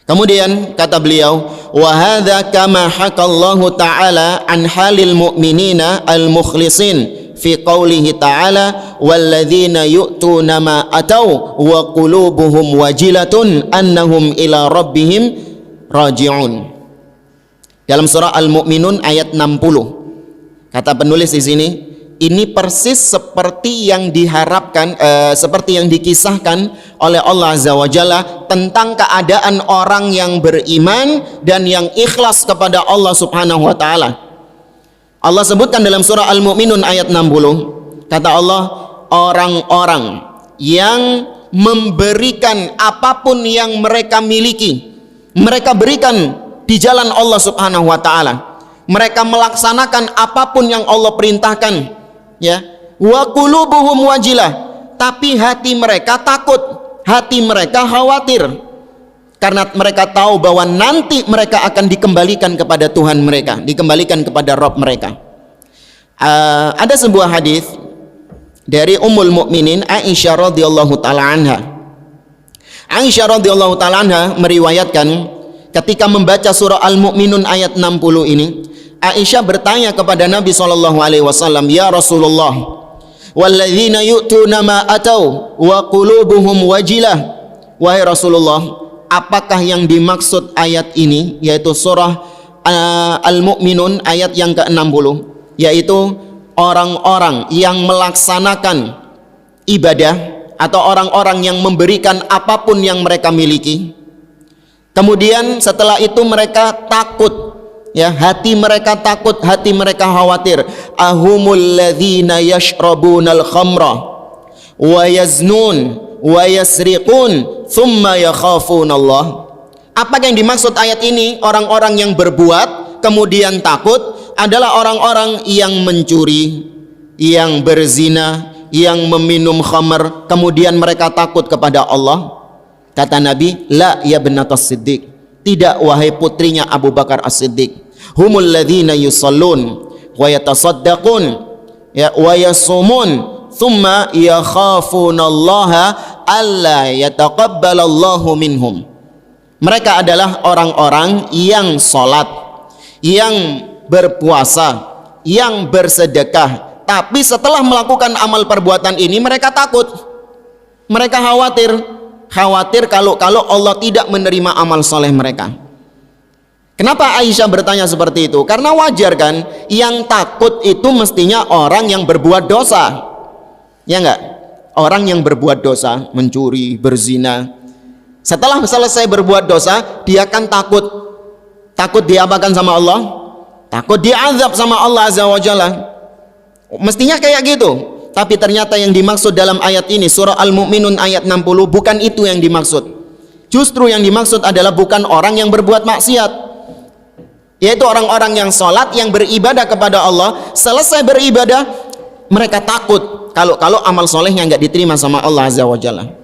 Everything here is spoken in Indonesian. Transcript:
Kemudian kata beliau, wa hadza kama hakallahu ta'ala an halil mu'minina al-mukhlisin fi qawlihi ta'ala walladzina yu'tuna ma atau wa qulubuhum wajilatun annahum ila rabbihim raji'un. Dalam surah Al-Mu'minun ayat 60. Kata penulis di sini, ini persis seperti yang diharapkan, seperti yang dikisahkan oleh Allah Azza wa Jalla tentang keadaan orang yang beriman dan yang ikhlas kepada Allah Subhanahu wa taala. Allah sebutkan dalam surah Al-Mu'minun ayat 60, kata Allah, orang-orang yang memberikan apapun yang mereka miliki, mereka berikan di jalan Allah Subhanahu wa taala. Mereka melaksanakan apapun yang Allah perintahkan, ya. Wa qulubuhum wajilah, tapi hati mereka takut, hati mereka khawatir, karena mereka tahu bahwa nanti mereka akan dikembalikan kepada Tuhan mereka, dikembalikan kepada Rabb mereka. Ada sebuah hadis dari Ummul Mukminin Aisyah radhiyallahu taala anha. Aisyah radhiyallahu taala anha meriwayatkan ketika membaca surah Al-Mu'minun ayat 60 ini, Aisyah bertanya kepada Nabi SAW, ya Rasulullah, walladzina yu'tuna ma atau wa qulubuhum wajilah, wahai Rasulullah, apakah yang dimaksud ayat ini, yaitu surah Al-Mu'minun ayat yang ke-60, yaitu orang-orang yang melaksanakan ibadah atau orang-orang yang memberikan apapun yang mereka miliki, kemudian setelah itu mereka takut, ya, hati mereka takut, hati mereka khawatir. Ahumul ladzina yashrabunal khamra wa yaznun wa yasriqun thumma yakhafunallah. Apa yang dimaksud ayat ini? Orang-orang yang berbuat kemudian takut adalah orang-orang yang mencuri, yang berzina, yang meminum khamr, kemudian mereka takut kepada Allah. Kata Nabi, la ya binatas siddiq, tidak wahai putrinya Abu Bakar As-Siddiq. Humul ladzina yusallun wa yatasaddaqun wa yasumun thumma yakhafunallaha alla yataqabbalallahu minhum. Mereka adalah orang-orang yang salat, yang berpuasa, yang bersedekah, tapi setelah melakukan amal perbuatan ini mereka takut, mereka khawatir kalau Allah tidak menerima amal soleh mereka. Kenapa Aisyah bertanya seperti itu? Karena wajar kan, yang takut itu mestinya orang yang berbuat dosa, ya enggak? Orang yang berbuat dosa, mencuri, berzina, setelah selesai berbuat dosa, dia kan takut diapakan sama Allah, takut diazab sama Allah Azza wa Jalla. Mestinya kayak gitu. Tapi ternyata yang dimaksud dalam ayat ini, surah Al-Mu'minun ayat 60, bukan itu yang dimaksud. Justru yang dimaksud adalah bukan orang yang berbuat maksiat, yaitu orang-orang yang sholat, yang beribadah kepada Allah. Selesai beribadah, mereka takut kalau amal solehnya nggak diterima sama Allah Azza wa Jalla.